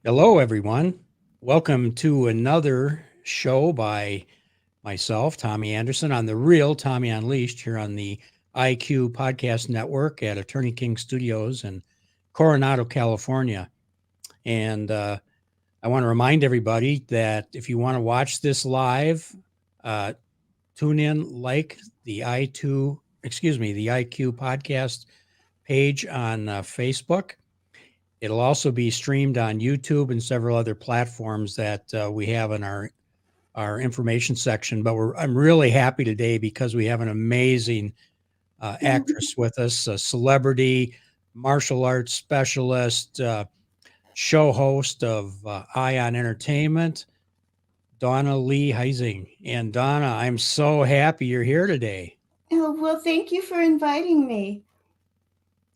Hello, everyone. Welcome to another show by myself, Tommy Anderson, on the real Tommy Unleashed here on the IQ Podcast Network at Attorney King Studios in Coronado, California. And I want to remind everybody that if you want to watch this live, uh, tune in, like the IQ Podcast page on Facebook. It'll also be streamed on YouTube and several other platforms that we have in our information section. But I'm really happy today because we have an amazing actress with us, a celebrity, martial arts specialist, show host of Ion Entertainment, Dawna Lee Heising. And Donna, I'm so happy you're here today. Oh, well, thank you for inviting me.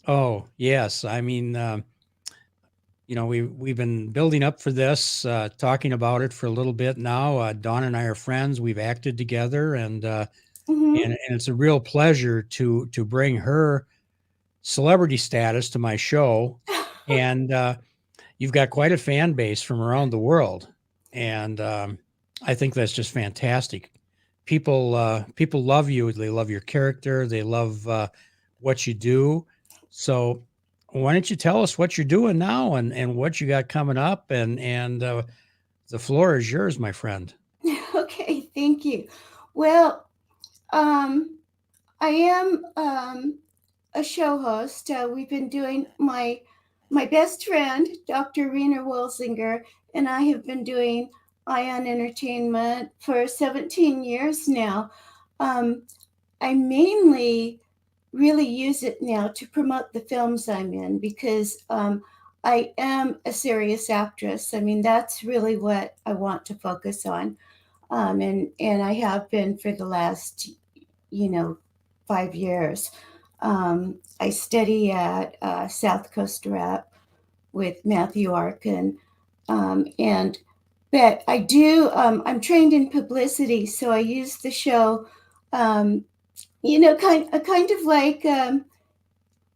Oh yes, I mean. We've been building up for this, talking about it for a little bit now. Dawn and I are friends. We've acted together, Hmm. and it's a real pleasure to bring her celebrity status to my show. And you've got quite a fan base from around the world, and I think that's just fantastic. People love you. They love your character. They love what you do. So why don't you tell us what you're doing now and what you got coming up and the floor is yours, my friend. Okay, thank you. Well, um, I am a show host. We've been doing my best friend, Dr. Rena Wolsinger, and I have been doing Ion Entertainment for 17 years now. Um, I mainly really use it now to promote the films I'm in because I am a serious actress. I mean, that's really what I want to focus on, and I have been for the last, you know, 5 years. I study at South Coast Rep with Matthew Arkin, and but I do. I'm trained in publicity, so I use the show. Um, kind of like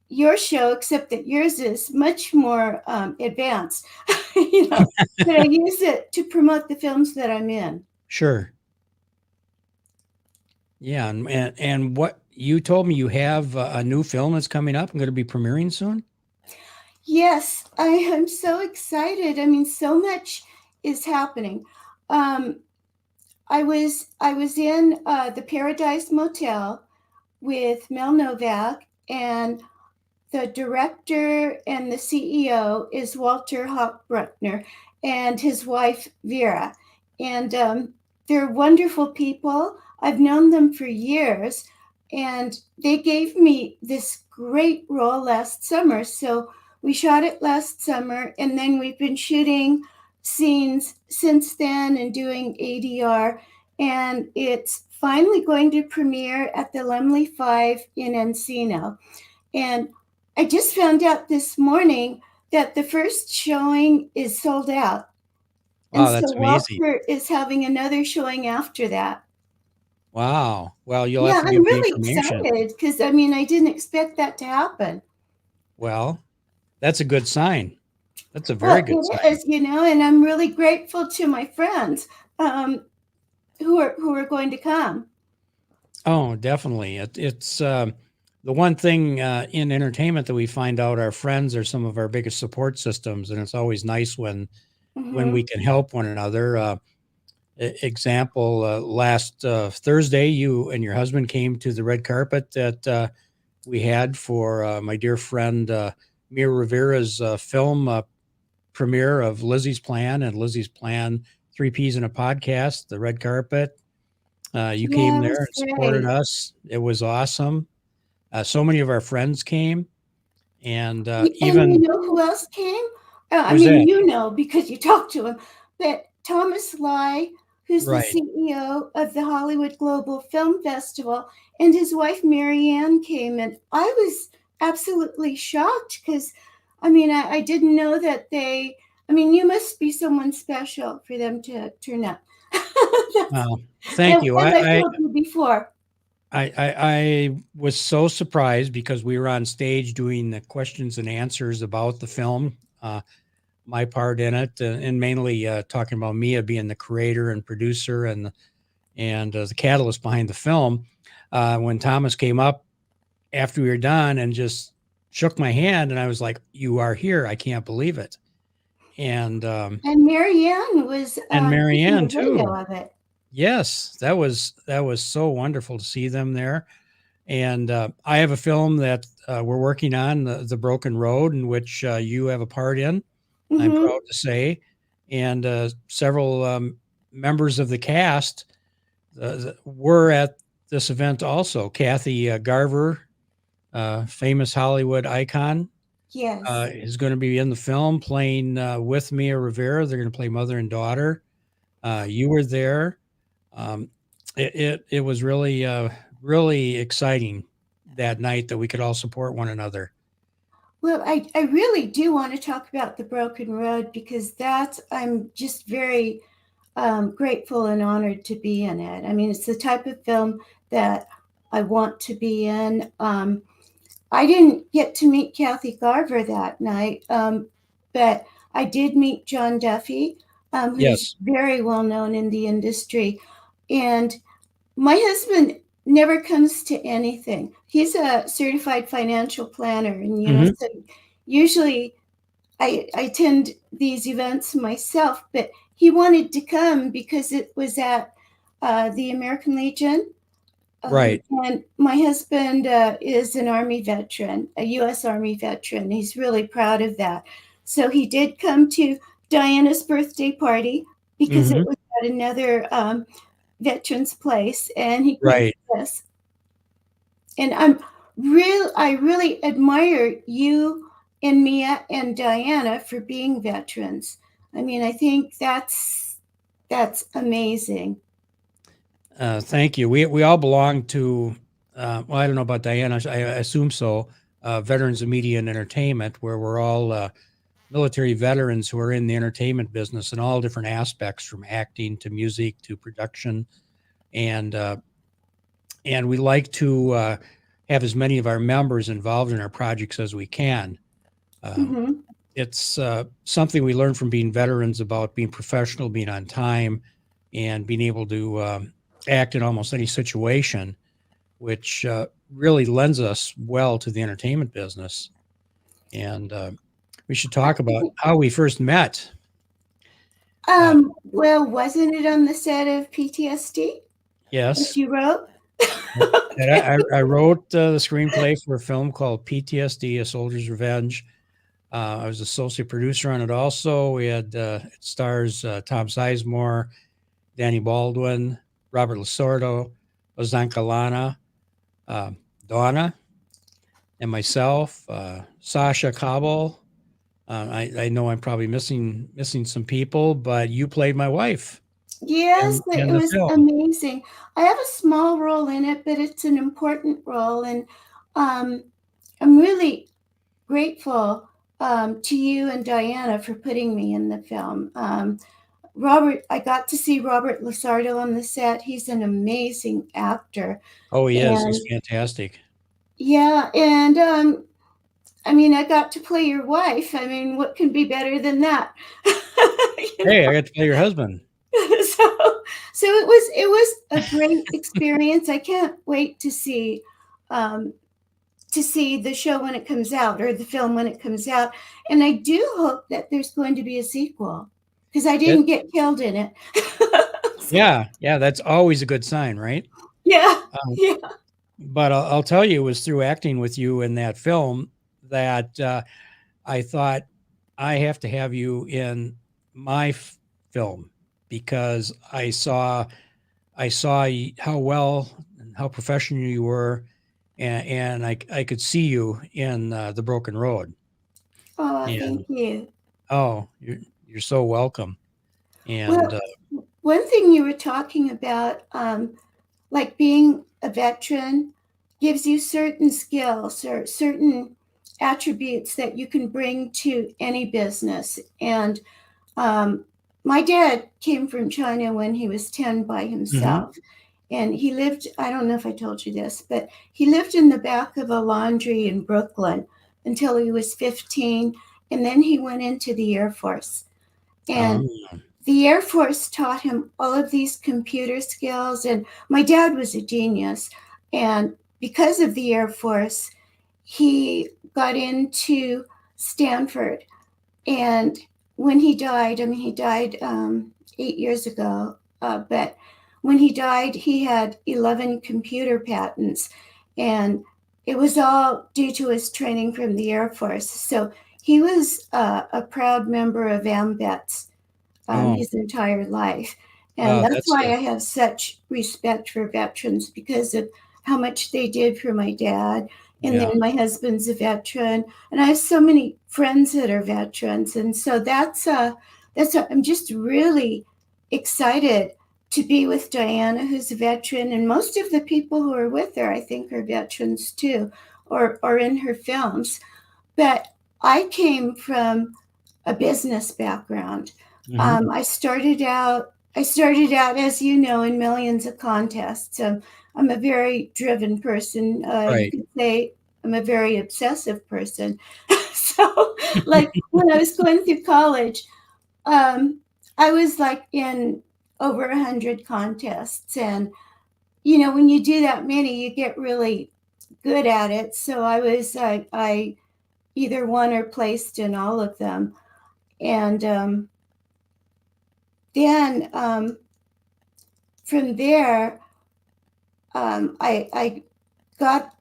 your show, except that yours is much more advanced. you know, but I use it to promote the films that I'm in. Sure. Yeah, and what you told me you have a new film that's coming up and going to be premiering soon. Yes, I am so excited. I mean, so much is happening. Um, I was in the Paradise Motel with Mel Novak, and the director and the CEO is Walter Hochbruckner and his wife Vera. And they're wonderful people. I've known them for years, and they gave me this great role last summer. So we shot it last summer, and then we've been shooting scenes since then and doing ADR. And it's finally going to premiere at the Lemley Five in Encino. And I just found out this morning that the first showing is sold out. And Wow, so that's amazing. Walter is having another showing after that. Wow. Well, you'll have Yeah, to I'm give me really information. excited because I mean, I didn't expect that to happen. Well, that's a good sign. That's a very Well, good it sign. is, and I'm really grateful to my friends um, who are going to come. Oh, definitely. It's the one thing in entertainment that we find out our friends are some of our biggest support systems, and it's always nice when Hmm. we can help one another. Example: last Thursday, you and your husband came to the red carpet that we had for my dear friend Mira Rivera's film premiere of Lizzie's Plan and Lizzie's Plan, Three Peas in a Podcast, the red carpet. You came Yeah, it there was and supported great. us. It was awesome. So many of our friends came, and And you even know who else came? I who's mean, that? you know because you talked to him, but Thomas Lai, who's the Right. CEO of the Hollywood Global Film Festival, and his wife Marianne came, and I was absolutely shocked because, I mean, I didn't know that they. I mean, you must be someone special for them to turn up. Well, thank you. As I told you before. I was so surprised because we were on stage doing the questions and answers about the film. my part in it, and mainly talking about Mia being the creator and producer and the catalyst behind the film. When Thomas came up after we were done and just shook my hand, and I was like, "You are here! I can't believe it!" And And Marianne was taking Marianne a video too. of it. Yes, that was so wonderful to see them there. And I have a film that we're working on, the Broken Road, in which you have a part in. I'm Mm-hmm. proud to say, and several members of the cast were at this event also. Kathy Garver, famous Hollywood icon, Yes. is going to be in the film playing with Mia Rivera. They're going to play mother and daughter. You were there. Um, it was really really exciting that night that we could all support one another. Well, I really do want to talk about The Broken Road because I'm just very grateful and honored to be in it. I mean, it's the type of film that I want to be in. I didn't get to meet Kathy Garver that night, but I did meet John Duffy, who's Yes. very well known in the industry. And my husband never comes to anything. He's a certified financial planner, and Hmm. so usually I attend these events myself, but he wanted to come because it was at the American Legion. Right. And my husband is an Army veteran, a U.S. Army veteran. He's really proud of that. So he did come to Diana's birthday party because it Hmm. was at another veteran's place, and he couldn't Right. miss. And I really admire you and Mia and Diana for being veterans. I mean, I think that's amazing. Thank you. We all belong to. Well, I don't know about Diana. I assume so. Veterans of Media and Entertainment, where we're all military veterans who are in the entertainment business in all different aspects, from acting to music to production, and uh, and we like to have as many of our members involved in our projects as we can. Um, Hmm. it's something we learn from being veterans about being professional, being on time, and being able to act in almost any situation, which really lends us well to the entertainment business. And we should talk about how we first met. Uh, Well, wasn't it on the set of PTSD that yes. you wrote? And Okay. I wrote the screenplay for a film called PTSD, A Soldier's Revenge. I was associate producer on it also. It stars Tom Sizemore, Danny Baldwin, Robert Lasordo, Ozanka Lana, uh, Dawna, and myself, Sasha Kabul. I know I'm probably missing some people, but you played my wife Yes, in it the was film. amazing. I have a small role in it, but it's an important role, and um, I'm really grateful to you and Diana for putting me in the film. I got to see Robert Lasardo on the set. He's an amazing actor. Oh, he is. He's And fantastic. yeah, and I mean, I got to play your wife. I mean, what can be better than that? You Hey, I know? got to play your husband. So, so it was a great experience. I can't wait um, to see the show when it comes out or the film when it comes out. And I do hope that there's going to be a sequel because I It, didn't get killed in it. So, yeah, yeah, that's always a good sign, right? yeah, Um, yeah. but I'll tell you, it was through acting with you in that film that I thought I have to have you in my film because I saw how well and how professional you were, and I could see you in the Broken Road. Oh, And thank you. oh, you're so welcome. And Well, one thing you were talking about, like being a veteran, gives you certain skills or certain attributes that you can bring to any business. And Um, my dad came from China when he was 10 by mhm. himself. And he lived, I don't know if I told you this, but he lived in the back of a laundry in Brooklyn until he was 15. and then he went into the Air Force. And Oh, the Air Force taught him all of these computer skills. And my dad was a genius. And because of the Air Force, he got into Stanford. And when he died, I mean, he died 8 years ago, but when he died, he had 11 computer patents. And it was all due to his training from the Air Force. So he was a proud member of AMVETS oh, his entire life. And wow, that's that's why a I have such respect for veterans, because of how much they did for my dad. And yeah. then my husband's a veteran, and I have so many friends that are veterans. And so I'm just really excited to be with Diana, who's a veteran, and most of the people who are with her, I think, are veterans too, or in her films. But I came from a business background. Hmm. I started out, as you know, in millions of contests. I'm a very driven person. You Right. could say I'm a very obsessive person. So, like when I was going through college, um, I was like in over 100 contests, and when you do that many, you get really good at it. So I either won or placed in all of them, and then from there, I got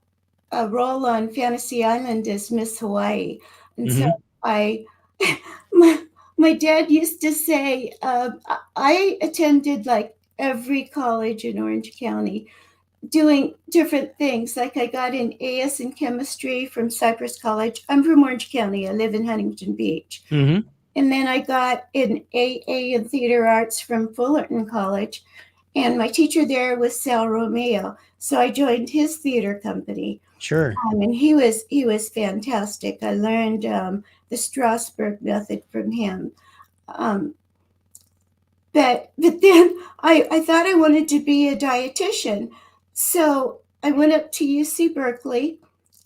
a role on Fantasy Island as Miss Hawaii, and so Hmm. I my, my dad used to say I attended like every college in Orange County doing different things. Like I got an AS in chemistry from Cypress College. I'm from Orange County. I live in Huntington Beach. Hmm. And then I got an AA in theater arts from Fullerton College. And my teacher there was Sal Romeo. So I joined his theater company. Sure. And he was fantastic. I learned the Strasberg method from him. Um, but then I thought I wanted to be a dietitian. So I went up to UC Berkeley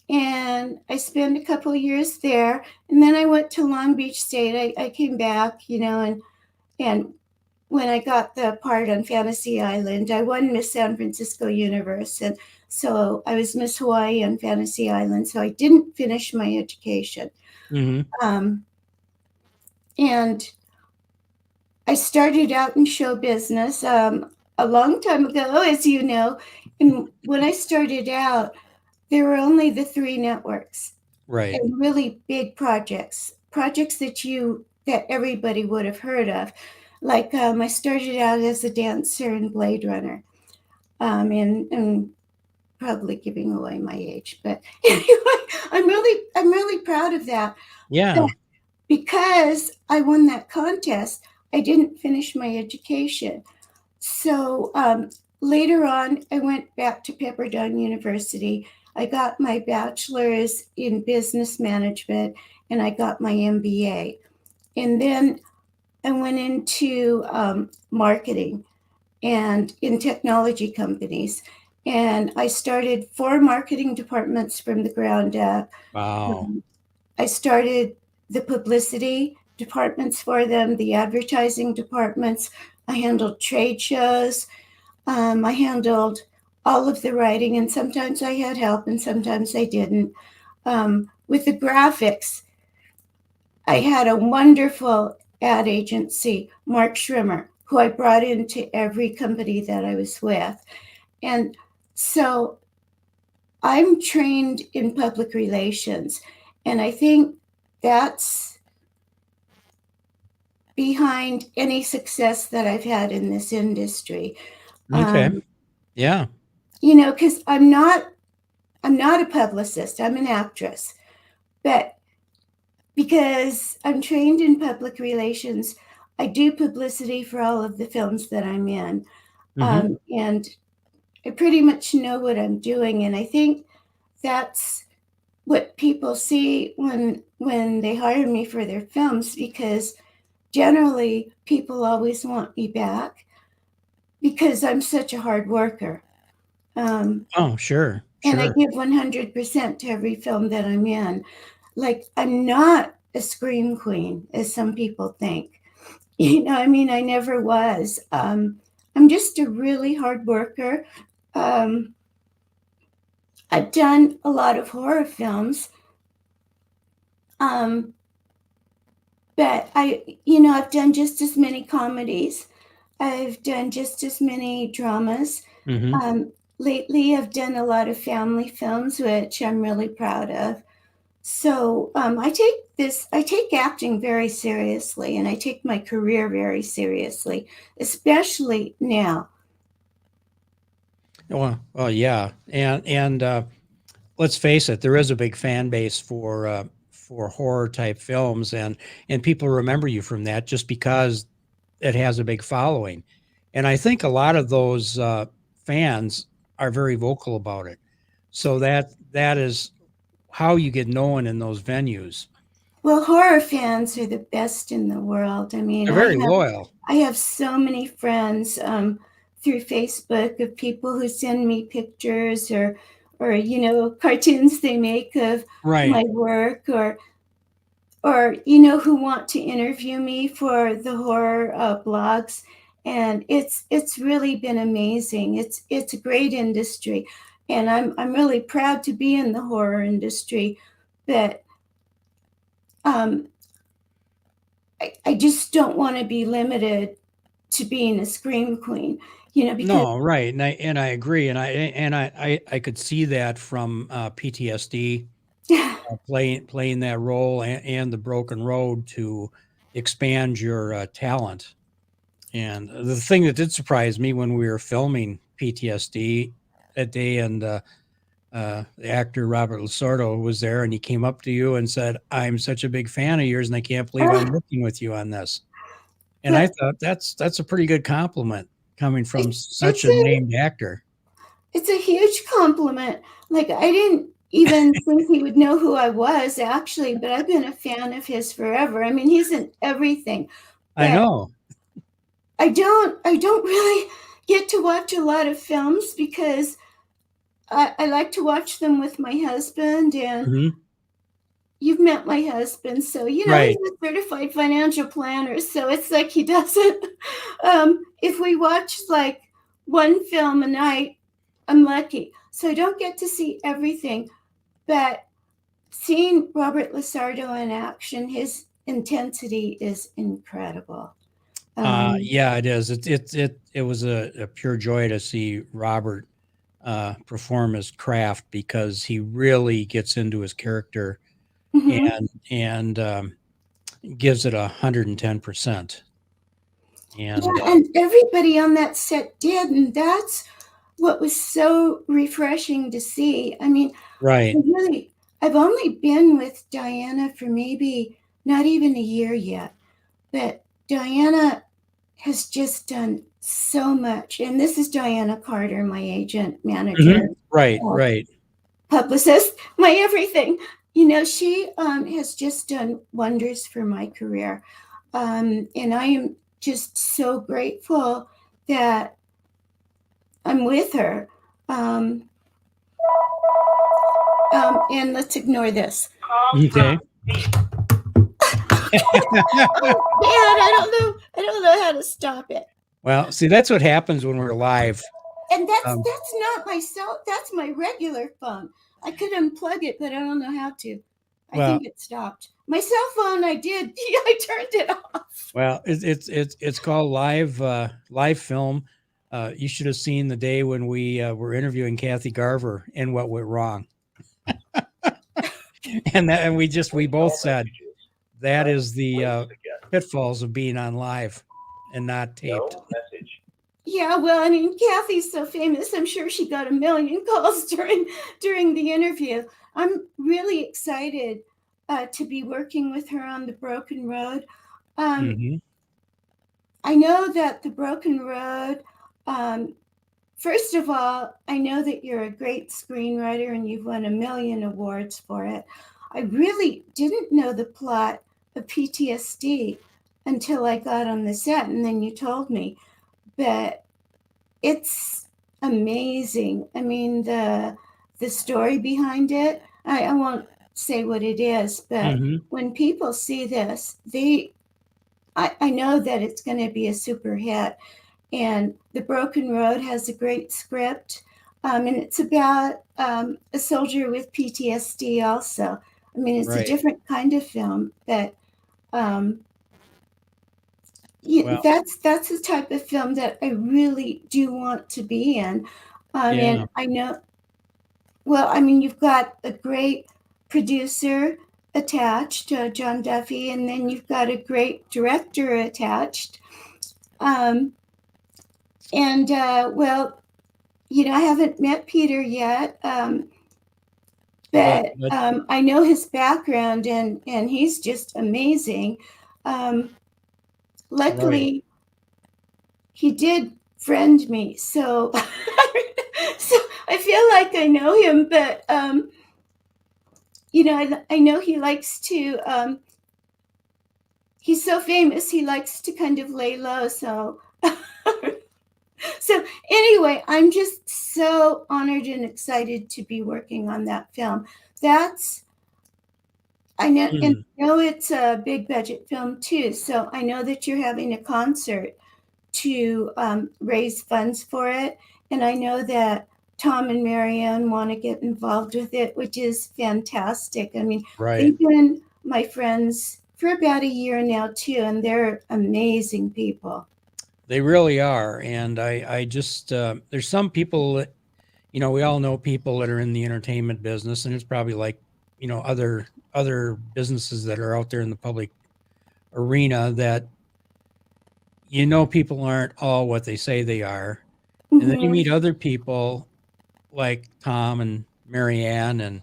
and I spent a couple of years there. And then I went to Long Beach State. I came back, and when I got the part on Fantasy Island, I won Miss San Francisco Universe. And so I was Miss Hawaii on Fantasy Island. So I didn't finish my education. Hmm. Um, and I started out in show business a long time ago, as you know. And when I started out, there were only the three networks Right. and really big projects that everybody would have heard of. Like I started out as a dancer in Blade Runner, and probably giving away my age, but anyway, I'm really proud of that. But Yeah. because I won that contest, I didn't finish my education. So later on, I went back to Pepperdine University. I got my bachelor's in business management and I got my MBA. And then I went into marketing and in technology companies. And I started 4 marketing departments from the ground up. Wow. I started the publicity departments for them, the advertising departments. I handled trade shows. I handled all of the writing, and sometimes I had help, and sometimes I didn't. With the graphics, I had a wonderful ad agency, Mark Schrimmer, who I brought into every company that I was with. And so I'm trained in public relations, and I think that's behind any success that I've had in this industry. Okay. Um, Yeah. because I'm not a publicist, I'm an actress. But because I'm trained in public relations, I do publicity for all of the films that I'm in. Hmm. And I pretty much know what I'm doing. And I think that's what people see when they hire me for their films, because generally people always want me back because I'm such a hard worker. Um, Oh, sure. and I Sure. give 100% to every film that I'm in. Like, I'm not a scream queen, as some people think. I mean, I never was. I'm just a really hard worker. Um, I've done a lot of horror films, um, but I've done just as many comedies. I've done just as many dramas. Hmm. Lately, I've done a lot of family films, which I'm really proud of. So I take acting very seriously, and I take my career very seriously, especially now. Well, yeah, and let's face it, there is a big fan base for horror type films, and people remember you from that just because it has a big following. And I think a lot of those fans are very vocal about it. So that is how you get known in those venues. Well, horror fans are the best in the world. I mean, They're very loyal. I have so many friends through Facebook of people who send me pictures or cartoons they make of Right. my work, or who want to interview me for the horror blogs, and it's really been amazing. It's a great industry, and I'm really proud to be in the horror industry, but um, I just don't want to be limited to being a scream queen, because No, right. And I agree. And I could see that from PTSD, playing that role and the broken road to expand your talent. And the thing that did surprise me when we were filming PTSD that day, and the actor Robert Lasordo was there, and he came up to you and said, "I'm such a big fan of yours, and I can't believe I'm working with you on this." And I but thought that's a pretty good compliment coming from such it's a a named actor. it's a huge compliment. Like, I didn't even think he would know who I was, actually, but I've been a fan of his forever. I mean, he's in everything, I but know. I don't really get to watch a lot of films because I like to watch them with my husband, and Hmm. you've met my husband, so he's Right. a certified financial planner, so it's like he doesn't. If we watch like one film a night, I'm lucky. So I don't get to see everything, but seeing Robert Lasardo in action, his intensity is incredible. Um, Yeah, it is. It was a pure joy to see Robert perform his craft because he really gets into his character mhm. and gives it 110%. Yeah, And and everybody on that set did, and that's what was so refreshing to see. I mean, I right. really, I've only been with Diana for maybe not even a year yet, but Diana has just done so much. And this is Diana Carter, my agent, manager, Mhm. Right, uh, right. publicist, my everything. She has just done wonders for my career. And I am just so grateful that I'm with her. Um, and let's ignore this. Okay. Oh, Dad, I don't know how to stop it. Well, see, that's what happens when we're live. And that's Um, that's not my cell. That's my regular phone. I could unplug it, but I don't know how to. I well, think it stopped. My cell phone, I did. I turned it off. it's called live film. You should have seen the day when we were interviewing Kathy Garver and what went wrong, and we both said that is the pitfalls of being on live and not taped. Yeah, well, I mean, Kathy's so famous. I'm sure she got a million calls during the interview. I'm really excited to be working with her on The Broken Road. Um, Hmm. I know that The Broken Road. Um, First of all, I know that you're a great screenwriter and you've won a million awards for it. I really didn't know the plot of PTSD until I got on the set, and then you told me. But it's amazing. I mean, the story behind it. I won't say what it is, but Hmm. when people see this, I know that it's going to be a super hit. And The Broken Road has a great script, and it's about a soldier with PTSD also. I mean, it's a Right. different kind of film, but um, Well, that's the type of film that I really do want to be in. yeah. And I know, well, I mean, you've got a great producer attached, John Duffy, and then you've got a great director attached. Um, and well, I haven't met Peter yet, But but I know his background, and he's just amazing. Um, right. Luckily, he did friend me, so so I feel like I know him, but I know he likes to. He's so famous, he likes to kind of lay low. So so anyway, I'm just so honored and excited to be working on that film. That's I know, and Mm, I know it's a big budget film too. So I know that you're having a concert to raise funds for it, and I know that Tom and Marianne want to get involved with it, which is fantastic. I mean, right. they've been my friends for about a year now too, and they're amazing people. They really are. And I just, there's some people that, we all know people that are in the entertainment business, and it's probably like, other businesses that are out there in the public arena that, people aren't all what they say they are. And then you Hmm. meet other people like Tom and Marianne and,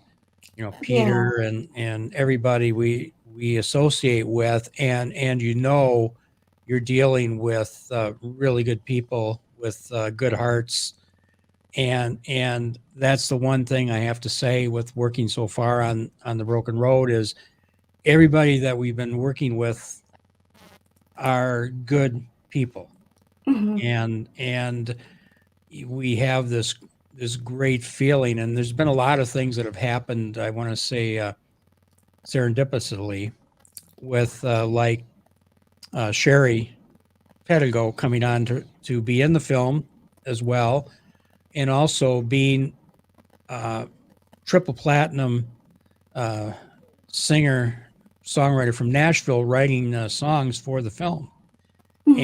Yeah, Peter and everybody we associate with, and you're dealing with really good people with good hearts, and that's the one thing I have to say with working so far on the Broken Road is everybody that we've been working with are good people, hmm, and we have this great feeling, and there's been a lot of things that have happened, I want to say, serendipitously, with like Sherry Pedigo coming on to be in the film as well, and also being uh, triple platinum uh, singer songwriter from Nashville, writing songs for the film, hmm,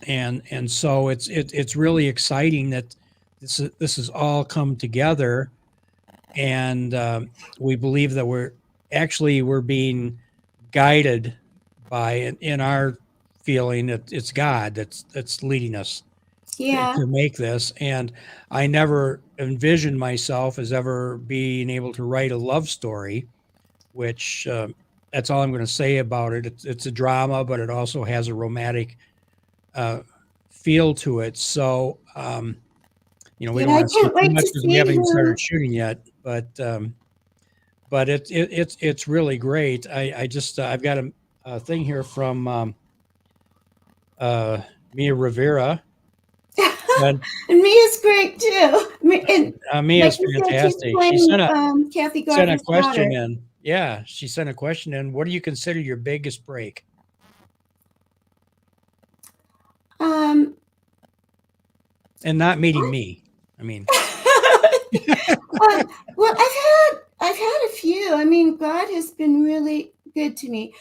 and so it's really exciting that this has all come together, and we believe that we're being guided by, in our feeling, that it's God that's leading us yeah. to make this. And I never envisioned myself as ever being able to write a love story, which that's all I'm going to say about it. It's a drama, but it also has a romantic uh, feel to it. So, we Yeah, don't I want to say can't too wait much to because we see haven't even started who. shooting yet. But it's really great. I just I've got a thing here from uh, Mia Rivera, and And Mia's great too. And like Mia's you said, she's fantastic. She playing Kathy sent a Garver's daughter. question in. Yeah, she sent a question in. What do you consider your biggest break? Um, And not meeting me. I mean, well, I've had a few. I mean, God has been really good to me.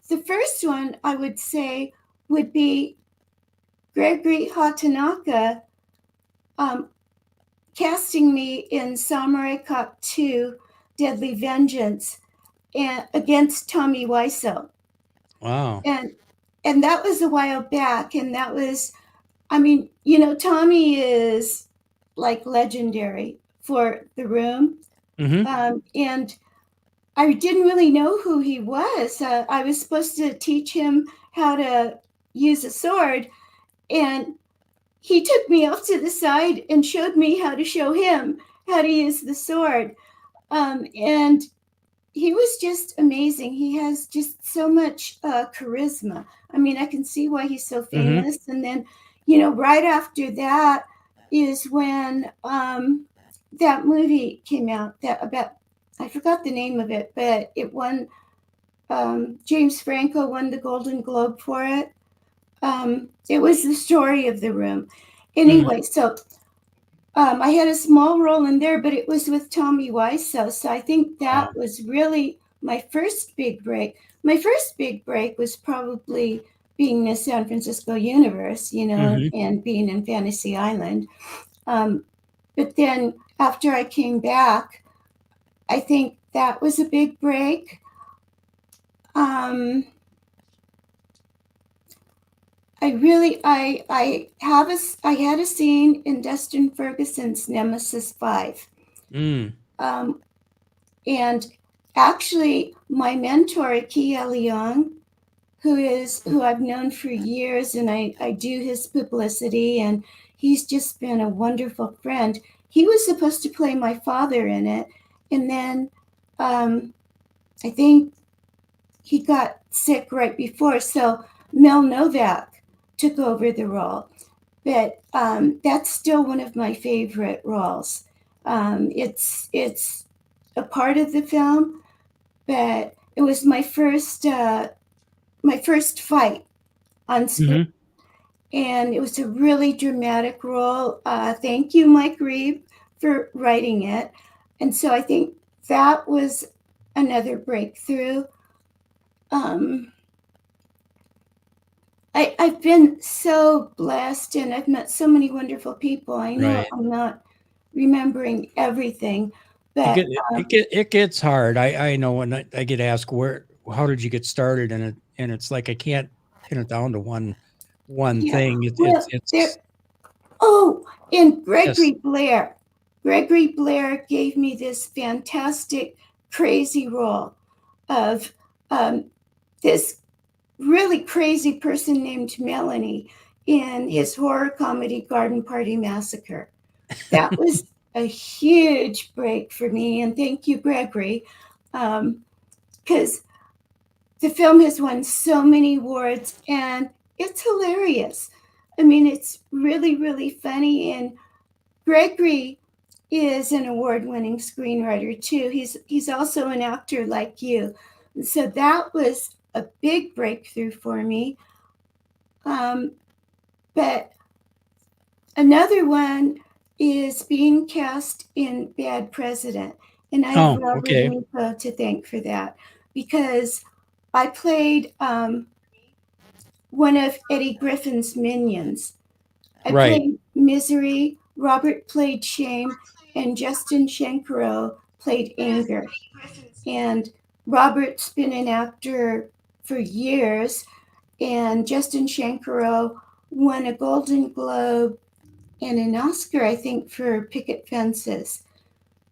The first one I would say would be Gregory Hatanaka um, casting me in Samurai Cop 2 Deadly Vengeance against Tommy Wiseau. wow. And that was a while back, and that was, I mean, Tommy is like legendary for The Room. Hmm. And I didn't really know who he was. I was supposed to teach him how to use a sword, and he took me off to the side and showed me how to show him how to use the sword. And he was just amazing. He has just so much charisma. I mean, I can see why he's so Hmm. famous. And then, right after that is when that movie came out that about I forgot the name of it, but it won. James Franco won the Golden Globe for it. It was The Story of the Room. Anyway, so I had a small role in there, but it was with Tommy Wiseau. So I think that was really my first big break. My first big break was probably being in San Francisco Universe, and being in Fantasy Island. But then after I came back, I think that was a big break. I had a scene in Dustin Ferguson's Nemesis 5. And actually my mentor, Kia Leong, who I've known for years, and I do his publicity, and he's just been a wonderful friend. He was supposed to play my father in it, and then I think he got sick right before, so Mel Novak took over the role. But that's still one of my favorite roles. It's a part of the film, but it was my first fight on screen, and it was a really dramatic role. Thank you, Mike Reeve, for writing it. And so I think that was another breakthrough. I've been so blessed, and I've met so many wonderful people. I know I'm not remembering everything, but it gets hard. I know when I get asked how did you get started, and it's like I can't pin it down to one thing. And Gregory Blair. Gregory Blair gave me this fantastic, crazy role of this really crazy person named Melanie in his horror comedy Garden Party Massacre. That was a huge break for me, and thank you, Gregory, because the film has won so many awards, and it's hilarious. I mean, it's really, really funny, and Gregory is an award-winning screenwriter too. He's also an actor like you. So that was a big breakthrough for me. But another one is being cast in Bad President. And I have Robert Nico to thank for that, because I played one of Eddie Griffin's minions. I played Misery, Robert played Shame, and Justin Shankaro played Anger. And Robert's been an actor for years, and Justin Shankaro won a Golden Globe and an Oscar, I think, for Picket Fences.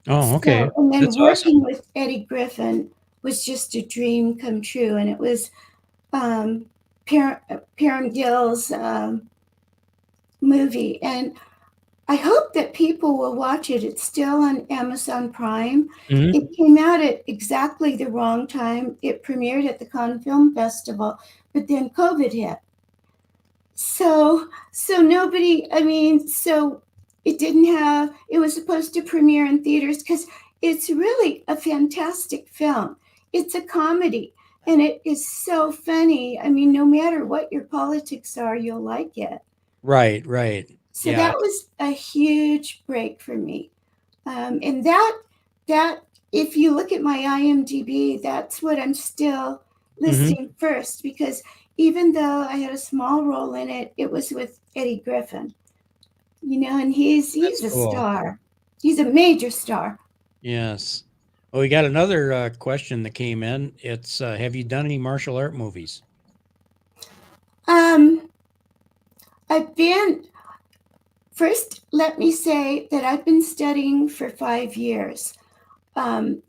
Oh, okay. So, and then That's working awesome. with Eddie Griffin was just a dream come true, and it was Perrin Gill's movie, and I hope that people will watch it. It's still on Amazon Prime. It came out at exactly the wrong time. It premiered at the Cannes Film Festival, but then COVID hit. So it was supposed to premiere in theaters, because it's really a fantastic film. It's a comedy, and it is so funny. I mean, no matter what your politics are, you'll like it. Right. So that was a huge break for me. And that if you look at my IMDb, that's what I'm still listing first, because even though I had a small role in it, it was with Eddie Griffin, and he's a star. He's a major star. Yes. Well, we got another question that came in. It's have you done any martial art movies? First, let me say that I've been studying for 5 years. And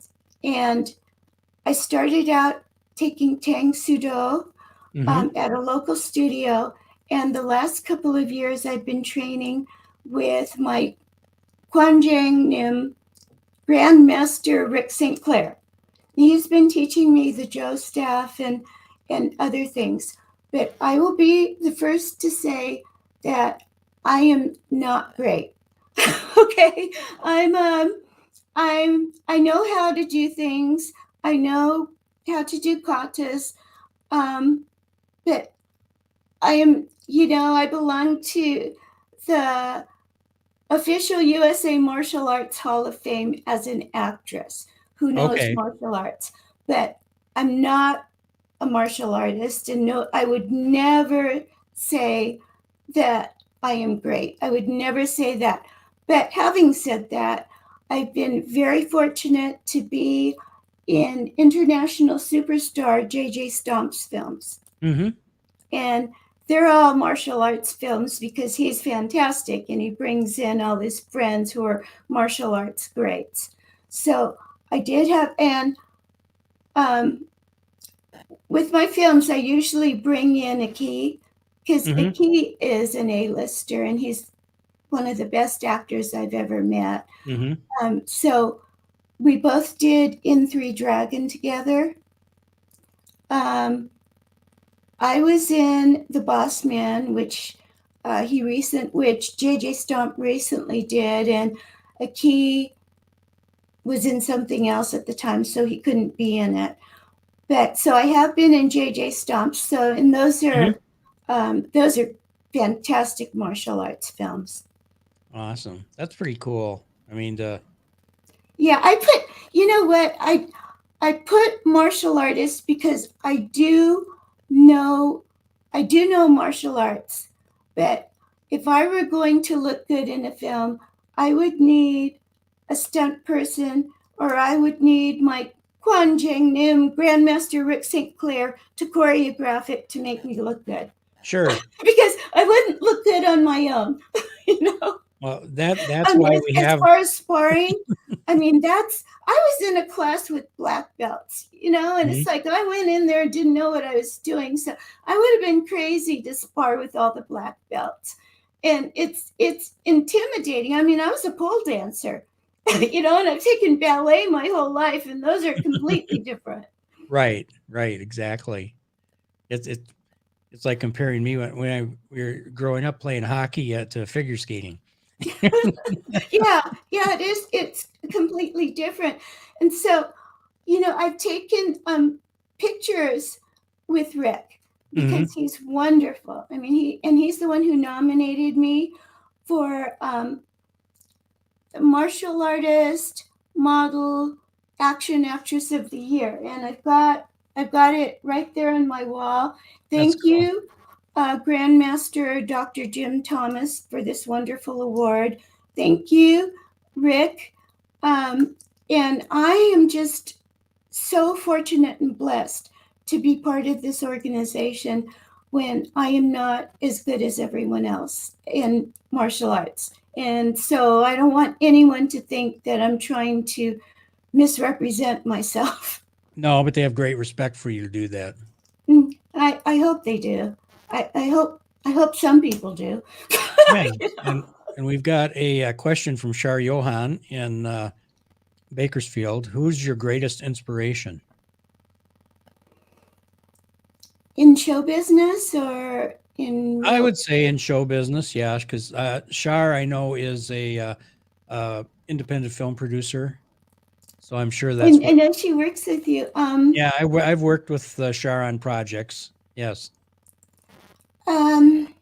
I started out taking Tang Soo Do at a local studio. And the last couple of years, I've been training with my Kwanjang Nim Grandmaster Rick St. Clair. He's been teaching me the Joe staff and other things. But I will be the first to say that I am not great. Okay, I know how to do things. I know how to do katas. But I am, I belong to the official USA Martial Arts Hall of Fame as an actress who knows Okay. martial arts. But I'm not a martial artist, and no, I would never say that I am great. I would never say that. But having said that, I've been very fortunate to be in international superstar JJ Stomp's films. Mm-hmm. And they're all martial arts films because he's fantastic and he brings in all his friends who are martial arts greats. So I did have, and um, with my films, I usually bring in a key because a Mm-hmm. key is an A-lister and he's one of the best actors I've ever met. Mm-hmm. So we both did In Three Dragon together. I was in The Boss Man, which which JJ Stomp recently did, and a key was in something else at the time, so he couldn't be in it. But so I have been in JJ Stomp. So, and those are fantastic martial arts films. Awesome. That's pretty cool. I mean, Yeah, you know what, I put martial artist because know I do know martial arts, but if I were going to look good in a film, I would need a stunt person, or I would need my Quan Jang Nim Grandmaster Rick St. Clair to choreograph it to make me look good. sure. Because I wouldn't look good on my own, you know. Well, that's And why we as have. far as sparring, I mean, I was in a class with black belts, and it's Mhm. like I went in there and didn't know what I was doing. So I would have been crazy to spar with all the black belts. And it's intimidating. I mean, I was a pole dancer, and I've taken ballet my whole life, and those are completely different. Right, right, exactly. It's it's like comparing me we were growing up playing hockey to figure skating. Yeah, it is. It's completely different. And so, I've taken pictures with Rick Hmm. because he's wonderful. I mean, he's the one who nominated me for martial artist, model, action actress of the year, and I've got it right there on my wall. That's Thank cool. you, Grandmaster Dr. Jim Thomas, for this wonderful award. Thank you, Rick. Um, and I am just so fortunate and blessed to be part of this organization when I am not as good as everyone else in martial arts. And so I don't want anyone to think that I'm trying to misrepresent myself. No, but they have great respect for you to do that. I hope they do. I hope some people do. Yeah, and we've got a question from Shar Johan in Bakersfield. Who's your greatest inspiration? In show business or in I real. would say in show business, yeah, because Shar I know is a independent film producer, so I'm sure that's And what. I know she works with you. Yeah, I've worked with Shar on projects. Yes. Um,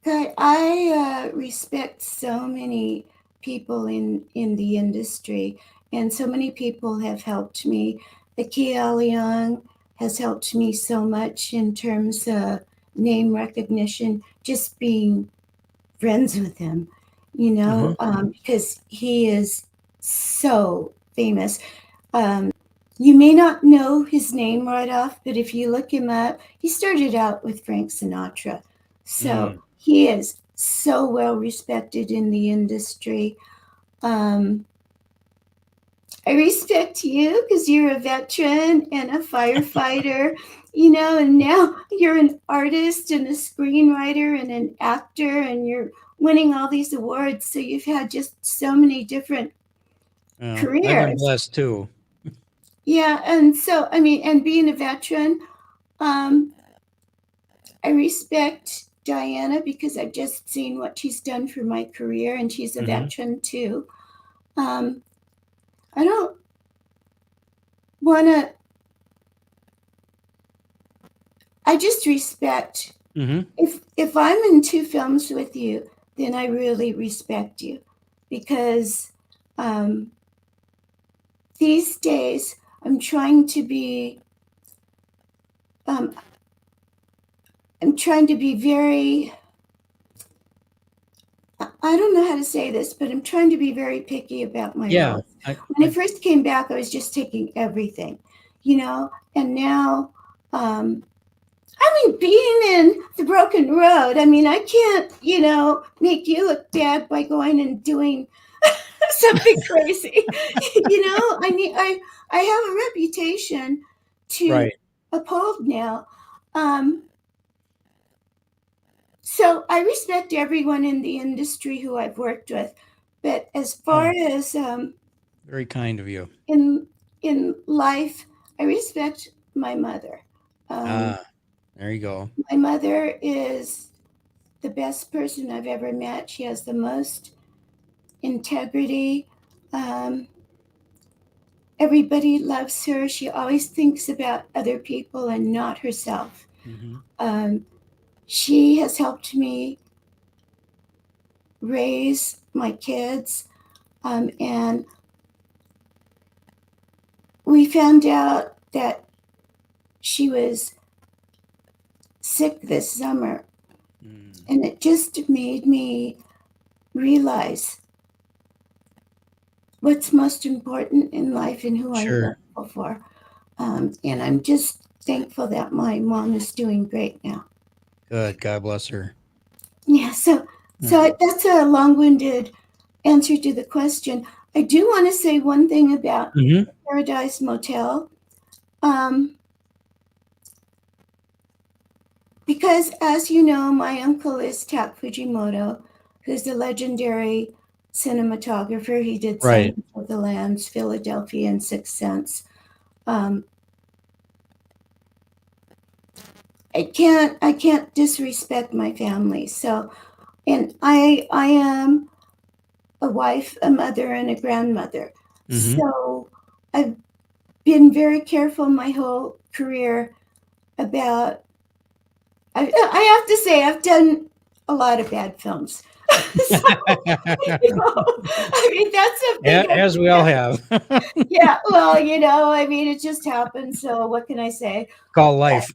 God, I respect so many people in the industry, and so many people have helped me. Akia Leong has helped me so much in terms of name recognition, just being friends with him, Hmm. because he is so famous. You may not know his name right off, but if you look him up, he started out with Frank Sinatra. So Mm. he is so well respected in the industry. Um, I respect you because you're a veteran and a firefighter, and now you're an artist and a screenwriter and an actor, and you're winning all these awards. So you've had just so many different I've been careers. blessed too. Yeah, and so I mean, and being a veteran, um, I respect Diana because I've just seen what she's done for my career, and she's a veteran too. I don't want to. I just respect. If I'm in 2 films with you, then I really respect you, because these days I'm trying to be. I'm trying to be very. I don't know how to say this, but I'm trying to be very picky about my roles. When I first came back, I was just taking everything, and now, being in The Broken Road, I can't, make you look bad by going and doing something crazy. I have a reputation to uphold now. So I respect everyone in the industry who I've worked with, but as far as very kind of you. In life, I respect my mother. There you go. My mother is the best person I've ever met. She has the most integrity. Everybody loves her. She always thinks about other people and not herself. She has helped me raise my kids, and we found out that she was sick this summer, and it just made me realize what's most important in life and who I'm grateful for. And I'm just thankful that my mom is doing great now. Good. God bless her. Yeah, so that's a long-winded answer to the question. I do want to say one thing about Paradise Motel. Because, as you know, my uncle is Tak Fujimoto, who's a legendary cinematographer. He did Silence of the Lambs, Philadelphia, and Sixth Sense. I can't disrespect my family. So, and I am a wife, a mother, and a grandmother. So I've been very careful my whole career about. I have to say I've done a lot of bad films. So, that's a big. As we all have. Yeah, well, it just happens. So what can I say? Call life.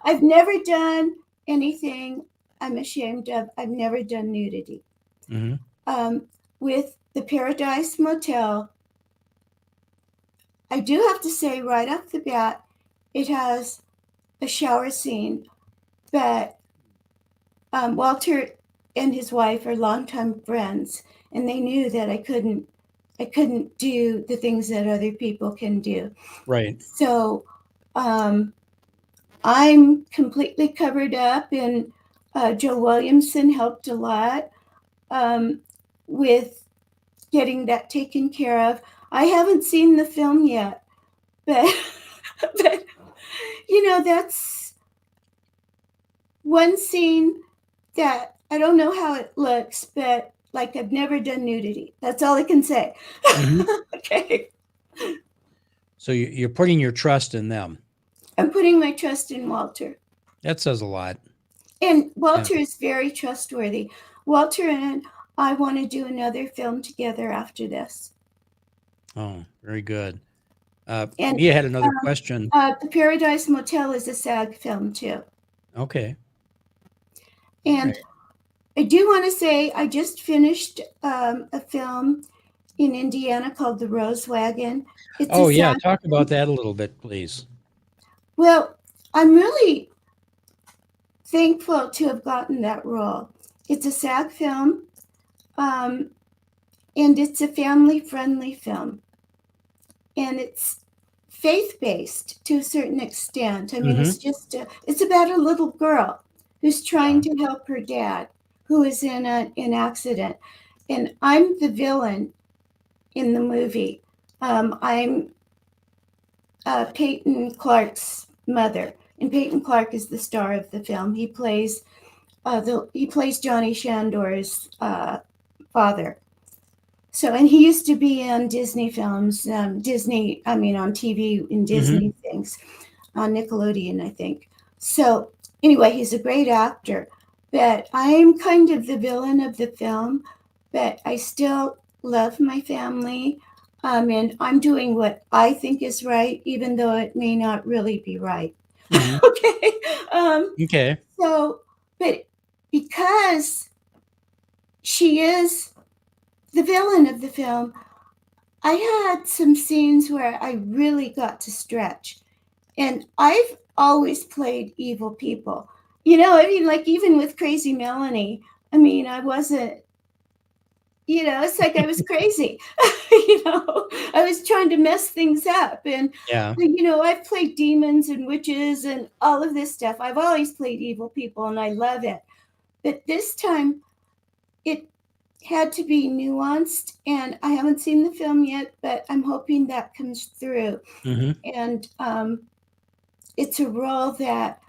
I've never done anything I'm ashamed of. I've never done nudity. With the Paradise Motel, I do have to say right off the bat, it has a shower scene, but Walter and his wife are longtime friends, and they knew that I couldn't do the things that other people can do. Right. So I'm completely covered up, and Joe Williamson helped a lot with getting that taken care of. I haven't seen the film yet, but that's one scene that I don't know how it looks, but like I've never done nudity. That's all I can say. Okay. So you're putting your trust in them. I'm putting my trust in Walter. That says a lot. And Walter is very trustworthy. Walter and I want to do another film together after this. Oh, very good. Mia had another question. The Paradise Motel is a SAG film too. Okay. And I do want to say I just finished a film in Indiana called The Rose Wagon. Talk about that a little bit, please. Well, I'm really thankful to have gotten that role. It's a SAG film, and it's a family-friendly film. And it's faith-based to a certain extent. It's about a little girl who's trying to help her dad, who is in an accident. And I'm the villain in the movie. I'm Peyton Clark's mother, and Peyton Clark is the star of the film. He plays he plays Johnny Shandor's father. So, and he used to be in Disney films, on TV in Disney things, on Nickelodeon, I think. So, anyway, he's a great actor. But I'm kind of the villain of the film, but I still love my family. And I'm doing what I think is right, even though it may not really be right. Okay. Okay. So, but because she is the villain of the film, I had some scenes where I really got to stretch. And I've always played evil people. Like even with Crazy Melanie, I wasn't, it's like I was crazy. I was trying to mess things up. And, Yeah. I've played demons and witches and all of this stuff. I've always played evil people and I love it. But this time it had to be nuanced, and I haven't seen the film yet, but I'm hoping that comes through. And it's a role that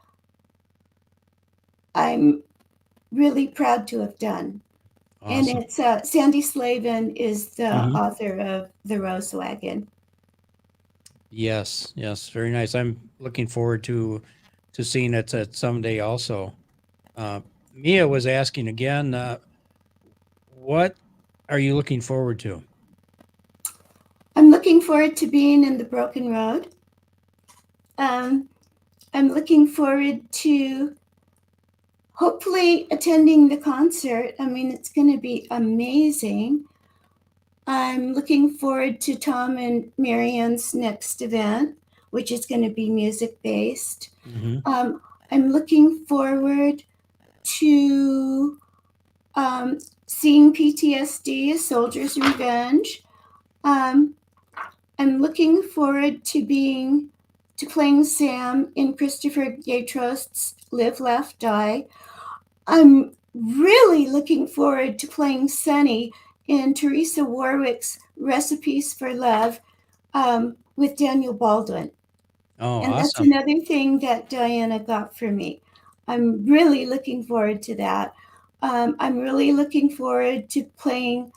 I'm really proud to have done. Awesome. And it's Sandy Slavin is the author of The Rose Wagon. Yes, very nice. I'm looking forward to seeing it someday also. Mia was asking again, what are you looking forward to? I'm looking forward to being in The Broken Road. I'm looking forward to hopefully attending the concert. It's going to be amazing. I'm looking forward to Tom and Marianne's next event, which is going to be music-based. I'm looking forward to seeing PTSD, A Soldier's Revenge. I'm looking forward to playing Sam in Christopher Gaytrost's Live, Laugh, Die. I'm really looking forward to playing Sunny in Teresa Warwick's Recipes for Love with Daniel Baldwin. Oh, and that's awesome. another thing that Diana got for me. I'm really looking forward to that. I'm really looking forward to playing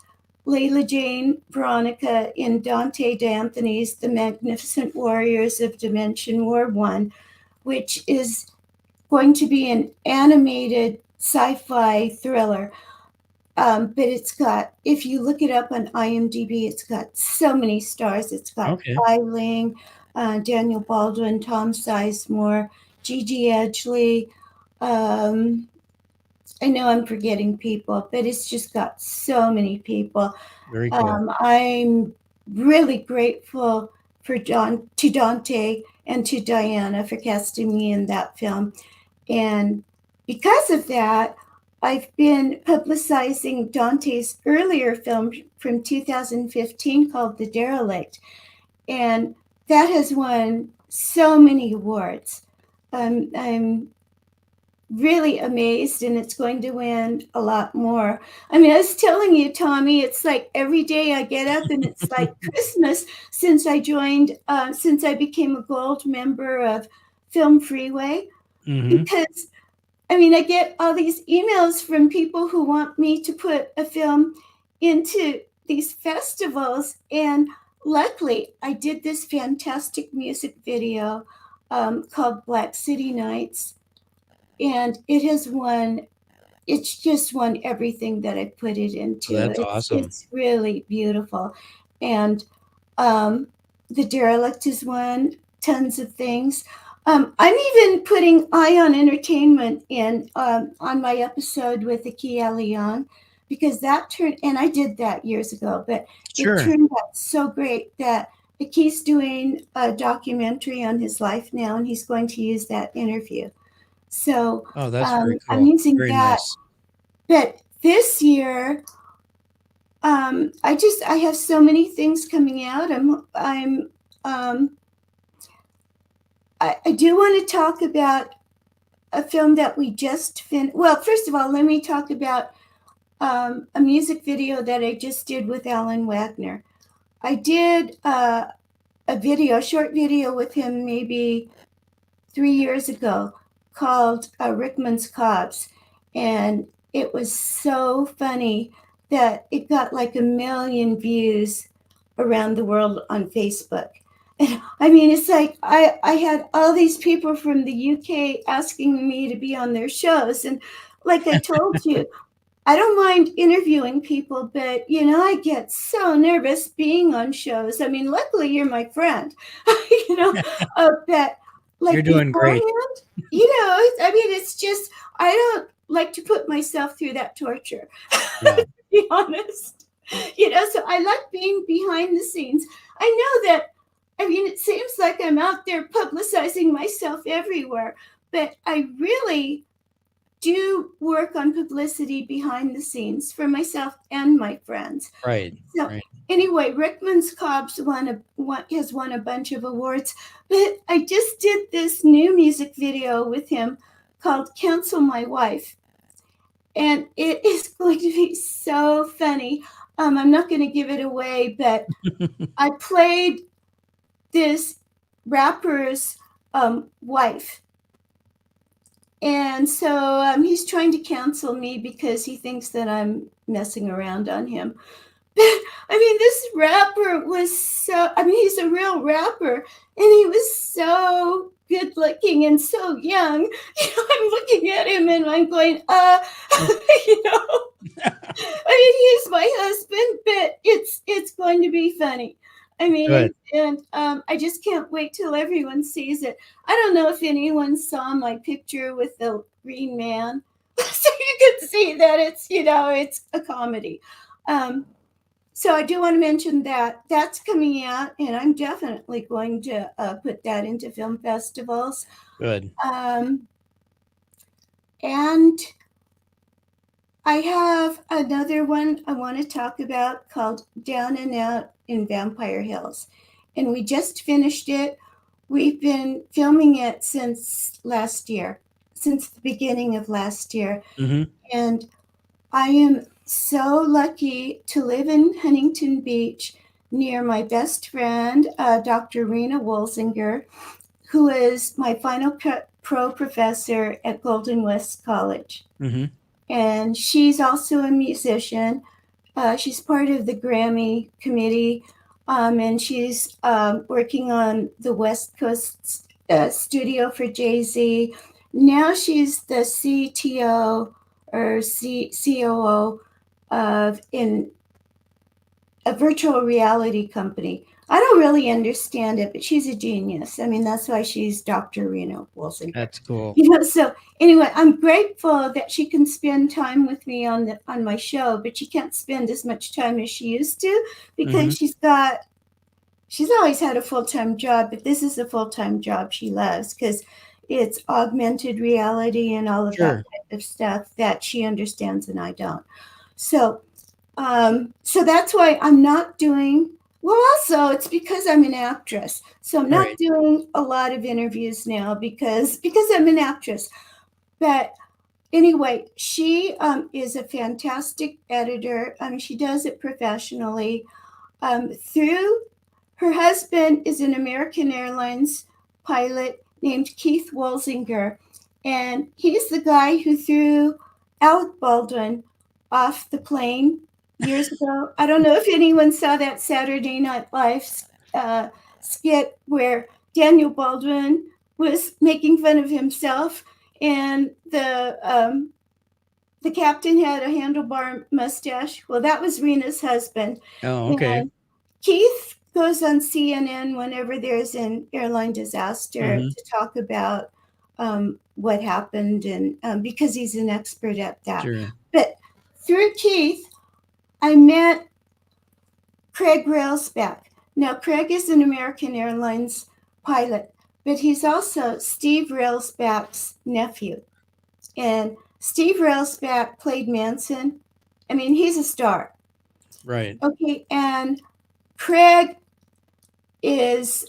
Layla Jane Veronica in Dante D'Anthony's The Magnificent Warriors of Dimension War 1, which is going to be an animated sci-fi thriller. But it's got, if you look it up on IMDb, it's got so many stars. It's got Eiling, Daniel Baldwin, Tom Sizemore, Gigi Edgley. I know I'm forgetting people, but it's just got so many people. Very cool. I'm really grateful to Dante and to Diana for casting me in that film. And because of that, I've been publicizing Dante's earlier film from 2015 called The Derelict. And that has won so many awards. I'm really amazed, and it's going to win a lot more. I was telling you, Tommy, it's like every day I get up and it's like Christmas since I became a gold member of Film Freeway. Because I get all these emails from people who want me to put a film into these festivals. And luckily, I did this fantastic music video called Black City Nights. And it's just won everything that I put it into. That's awesome. It's really beautiful. And The Derelict has won tons of things. I'm even putting Ion Entertainment in on my episode with Akia Leon, because and I did that years ago, but it turned out so great that Aki's doing a documentary on his life now, and he's going to use that interview. So that's very cool. I'm using very that. Nice. But this year, I have so many things coming out. I do want to talk about a film that we just finished. Well, first of all, let me talk about a music video that I just did with Alan Wagner. I did a short video with him maybe 3 years ago called Rickman's Cobs. And it was so funny that it got like 1 million views around the world on Facebook. And I mean, it's like I had all these people from the UK asking me to be on their shows. And like I told you, I don't mind interviewing people, but I get so nervous being on shows. I mean, luckily you're my friend, but You're like doing great. beforehand, I mean, it's just, I don't like to put myself through that torture, Yeah. to be honest. So I like being behind the scenes. I know that, I mean, it seems like I'm out there publicizing myself everywhere, but I really do work on publicity behind the scenes for myself and my friends. Right. So Right. anyway, Rickman's Cobb's has won a bunch of awards, but I just did this new music video with him called Cancel My Wife. And it is going to be so funny. I'm not going to give it away, but I played this rapper's wife. And so he's trying to cancel me because he thinks that I'm messing around on him. But I mean, this rapper was so, I mean, he's a real rapper, and he was so good looking and so young. I'm looking at him and I'm going, I mean, he's my husband, but it's going to be funny. I mean, Good. and I just can't wait till everyone sees it. I don't know if anyone saw my picture with the Green Man, so you can see that it's a comedy. So I do want to mention that that's coming out, and I'm definitely going to put that into film festivals. Good. And I have another one I want to talk about called Down and Out in Vampire Hills. And we just finished it. We've been filming it since last year, since the beginning of last year. Mm-hmm. And I am so lucky to live in Huntington Beach near my best friend, Dr. Rena Wolsinger, who is my final pro professor at Golden West College. Mm-hmm. And she's also a musician. She's part of the Grammy committee, and she's working on the West Coast studio for Jay-Z. Now she's the CTO or COO of in a virtual reality company. I don't really understand it, but she's a genius. I mean, that's why she's Dr. Reno Wolsinger. That's cool. So anyway, I'm grateful that she can spend time with me on my show, but she can't spend as much time as she used to because she's always had a full-time job, but this is a full-time job she loves because it's augmented reality and all of that type of stuff that she understands and I don't. So that's why I'm not doing. Well, also, it's because I'm an actress. So I'm not doing a lot of interviews now because I'm an actress. But anyway, she is a fantastic editor. I mean, she does it professionally. Through her husband is an American Airlines pilot named Keith Wolsinger. And he's the guy who threw Alec Baldwin off the plane years ago. I don't know if anyone saw that Saturday Night Live skit where Daniel Baldwin was making fun of himself, and the captain had a handlebar mustache. Well, that was Rena's husband. Oh, okay. And Keith goes on CNN whenever there's an airline disaster to talk about what happened, and because he's an expert at that. Sure. But through Keith, I met Craig Railsback. Now, Craig is an American Airlines pilot, but he's also Steve Railsback's nephew. And Steve Railsback played Manson. I mean, he's a star. Right. Okay, and Craig is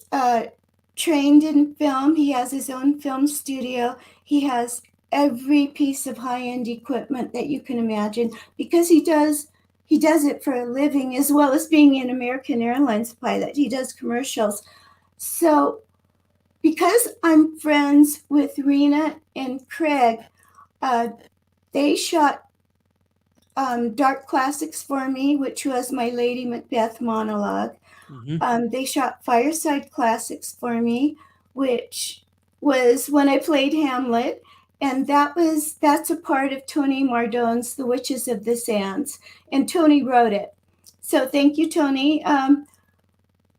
trained in film. He has his own film studio. He has every piece of high-end equipment that you can imagine because he does it for a living as well as being an American Airlines pilot. He does commercials. So because I'm friends with Rena and Craig, they shot Dark Classics for me, which was my Lady Macbeth monologue. They shot Fireside Classics for me, which was when I played Hamlet, and that's a part of Tony Mardone's The Witches of the Sands, and Tony wrote it. So thank you, Tony.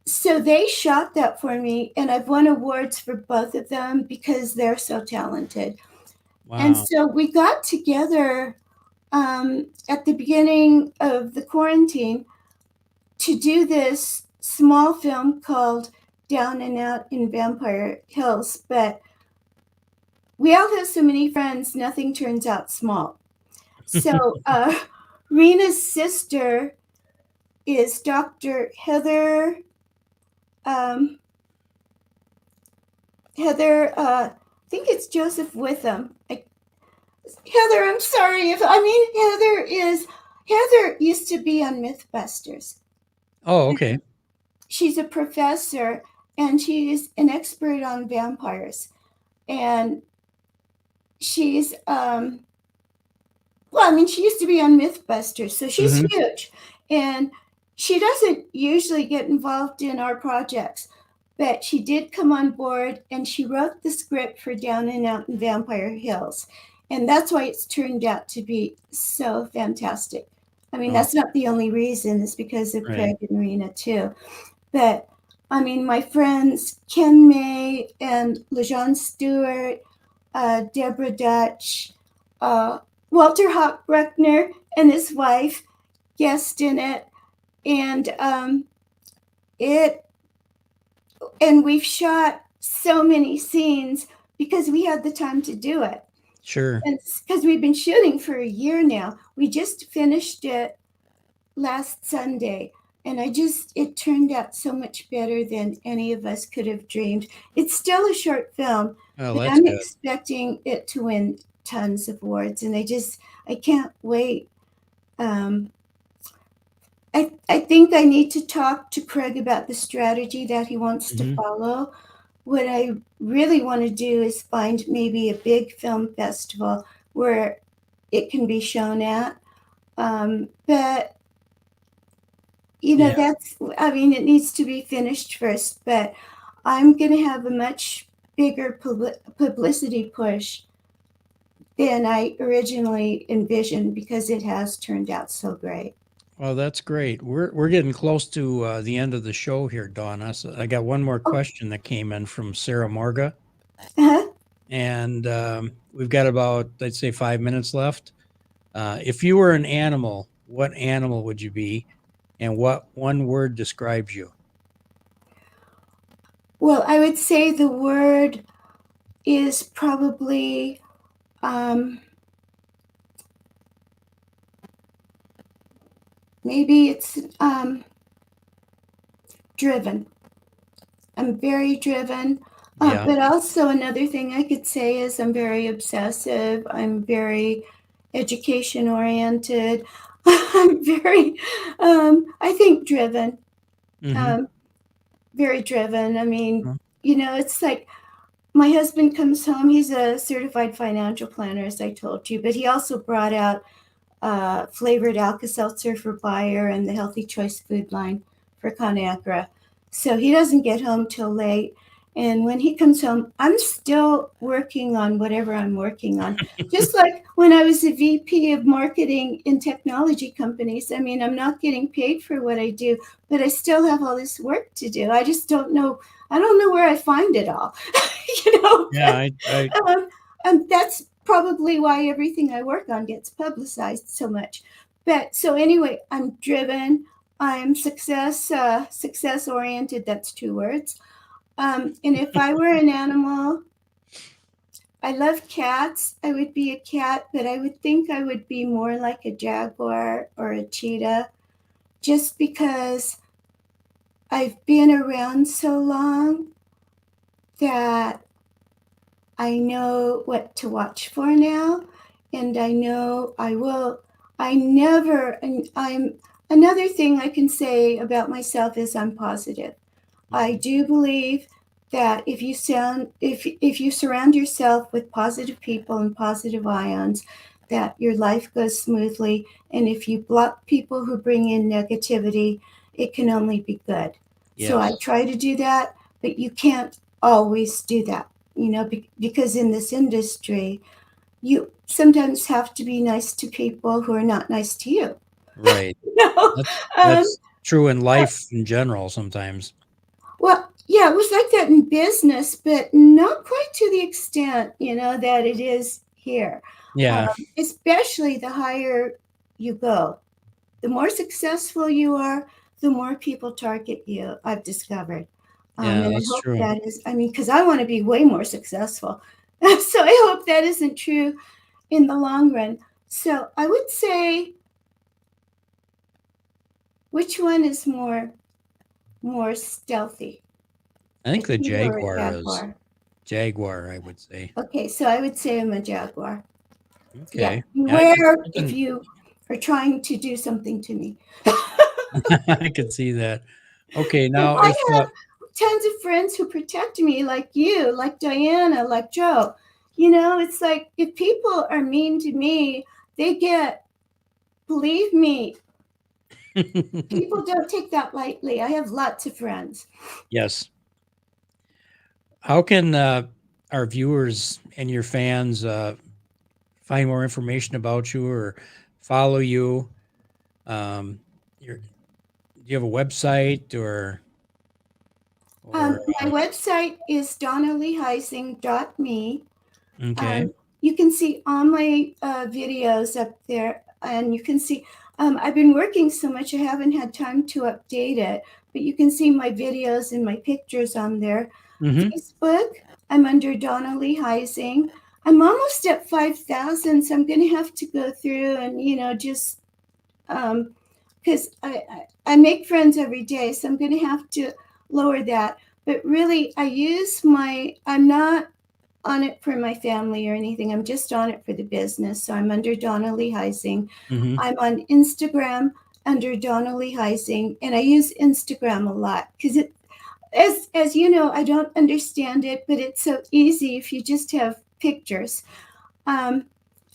So they shot that for me, and I've won awards for both of them because they're so talented. Wow. And so we got together at the beginning of the quarantine to do this small film called Down and Out in Vampire Hills. But we all have so many friends, nothing turns out small. So Rena's sister is Dr. Heather. I think it's Joseph Witham. Heather, I'm sorry if Heather used to be on Mythbusters. Oh, okay. She's a professor and she's an expert on vampires. And she's she used to be on Mythbusters, so she's huge. And she doesn't usually get involved in our projects, but she did come on board and she wrote the script for Down and Out in Vampire Hills. And that's why it's turned out to be so fantastic. I mean, that's not the only reason. It's because of Craig and Rena, too. But, I mean, my friends Ken May and LeJean Stewart, Deborah Dutch, Walter Hochbruckner and his wife guest in it. And we've shot so many scenes because we had the time to do it. Sure. And because we've been shooting for a year now. We just finished it last Sunday. And it turned out so much better than any of us could have dreamed. It's still a short film, but I'm expecting it to win tons of awards. And I can't wait. I think I need to talk to Craig about the strategy that he wants to follow. What I really want to do is find maybe a big film festival where it can be shown at. But, it needs to be finished first. But I'm going to have a much bigger publicity push than I originally envisioned because it has turned out so great. Well, that's great. We're getting close to the end of the show here, Dawna. So I got one more question that came in from Sarah Morga. And we've got about, I'd say, 5 minutes left. If you were an animal, what animal would you be? And what one word describes you? Well, I would say the word is probably maybe it's driven. I'm very driven. But also another thing I could say is I'm very obsessive. I'm very education oriented. I'm very, I think driven. Very driven. I mean, it's like my husband comes home. He's a certified financial planner, as I told you, but he also brought out flavored Alka-Seltzer for Bayer and the Healthy Choice food line for ConAgra. So he doesn't get home till late. And when he comes home, I'm still working on whatever I'm working on. Just like when I was a VP of marketing in technology companies. I mean, I'm not getting paid for what I do, but I still have all this work to do. I just don't know. I don't know where I find it all. Yeah. And that's probably why everything I work on gets publicized so much. But so anyway, I'm driven. I'm success oriented. That's 2 words. And if I were an animal, I love cats. I would be a cat, but I would think I would be more like a jaguar or a cheetah, just because I've been around so long that I know what to watch for now, and I know I will. Another thing I can say about myself is I'm positive. I do believe that if you surround yourself with positive people and positive ions, that your life goes smoothly. And if you block people who bring in negativity, it can only be good. So I Yes. try to do that, but you can't always do that, because in this industry, you sometimes have to be nice to people who are not nice to you. Right. No, That's um, that's true in life in general sometimes. well, yeah, it was like that in business, but not quite to the extent, that it is here. Yeah. Especially the higher you go, the more successful you are, the more people target you, I've discovered. Yeah, And I that's hope true. that is, because I want to be way more successful. So I hope that isn't true in the long run. So I would say, which one is more stealthy, I a think the cheetah or a Jaguar is jaguar? Jaguar, I would say. Okay, so I would say I'm a jaguar. Yeah, Okay. Yeah, beware I if can you are trying to do something to me. I can see that. Okay, But now I if have tons of friends who protect me, like you, like Diana, like Joe. It's like if people are mean to me, believe me, people don't take that lightly. I have lots of friends. yes. How can our viewers and your fans find more information about you or follow you? Do you have a website or My website is DawnaLeeHeising.me. okay. Um, you can see all my videos up there, and you can see I've been working so much I haven't had time to update it, but you can see my videos and my pictures on there. Mm-hmm. Facebook, I'm under Dawna Lee Heising. I'm almost at 5,000, so I'm going to have to go through and just because I make friends every day, so I'm going to have to lower that. But really, I'm not on it for my family or anything. I'm just on it for the business. So I'm under Dawna Lee Heising. Mm-hmm. I'm on Instagram under Dawna Lee Heising, and I use Instagram a lot because as you know, I don't understand it, but it's so easy if you just have pictures. Um,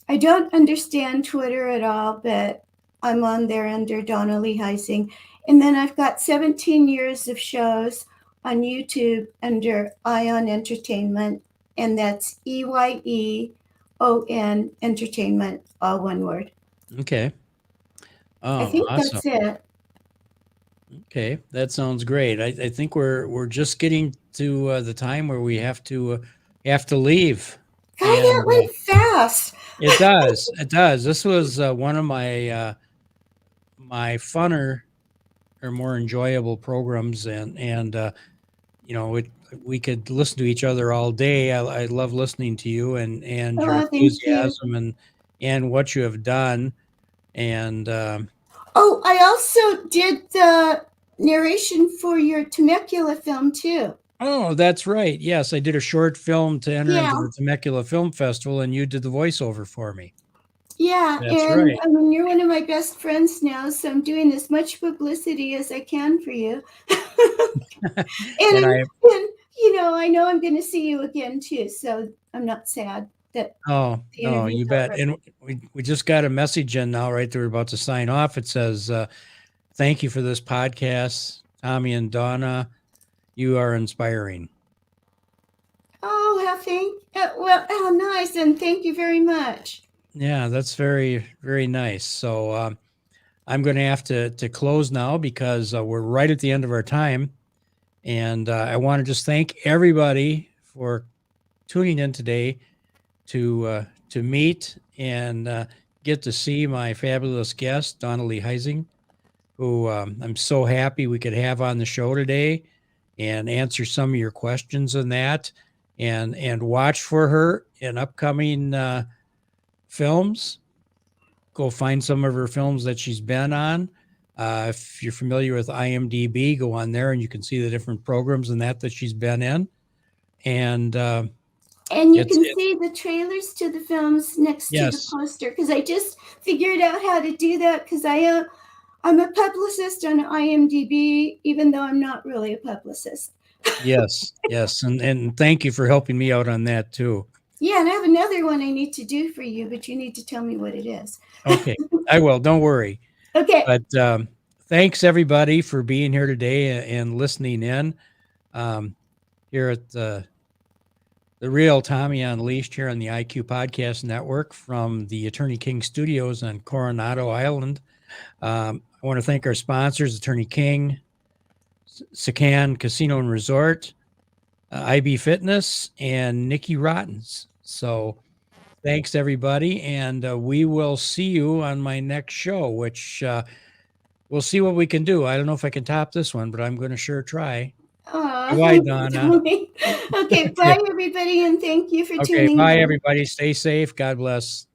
I don't understand Twitter at all, but I'm on there under Dawna Lee Heising. And then I've got 17 years of shows on YouTube under Ion Entertainment, and that's EYEON Entertainment, all one word. Okay. I Oh, think awesome. that's it. Okay, that sounds great. I think we're just getting to the time where we have to leave, God, that and went fast. it does. It does. This was one of my funner or more enjoyable programs, and we could listen to each other all day. I love listening to you and your Oh, thank you. enthusiasm and what you have done, and Oh, I also did the narration for your Temecula film too. oh, that's right. Yes, I did a short film to enter Yeah, into the Temecula Film Festival, and you did the voiceover for me. yeah, That's and right. you're one of my best friends now, so I'm doing as much publicity as I can for you. And and, I and I know I'm going to see you again too, so I'm not sad that oh the no, interview's you bet. over. And we just got a message in now, right? That we're about to sign off. It says, "Thank you for this podcast, Tommy and Donna. You are inspiring." Oh, how nice, and thank you very much. Yeah, that's very very nice. So I'm going to have to close now because we're right at the end of our time, and I want to just thank everybody for tuning in today to meet and get to see my fabulous guest, Dawna Lee Heising, who I'm so happy we could have on the show today and answer some of your questions on that, and watch for her in upcoming films. Go find some of her films that she's been on. If you're familiar with IMDb, go on there and you can see the different programs and that she's been in. And And you it's can it. see the trailers to the films next to the Yes, poster because I just figured out how to do that because I'm a publicist on IMDb, even though I'm not really a publicist. yes, yes, and thank you for helping me out on that too. Yeah, and I have another one I need to do for you, but you need to tell me what it is. Okay, I will. Don't worry. Okay. But thanks everybody for being here today and listening in here at the real Tommy Unleashed here on the IQ Podcast Network from the Attorney King Studios on Coronado Island. I want to thank our sponsors, Attorney King, Sacan Casino and Resort, IB Fitness, and Nikki Rottens. So thanks, everybody. And we will see you on my next show, which we'll see what we can do. I don't know if I can top this one, but I'm going to sure try. Bye, Dawna. Okay, bye, everybody, and thank you for Okay, tuning bye, in. everybody. Stay safe. God bless.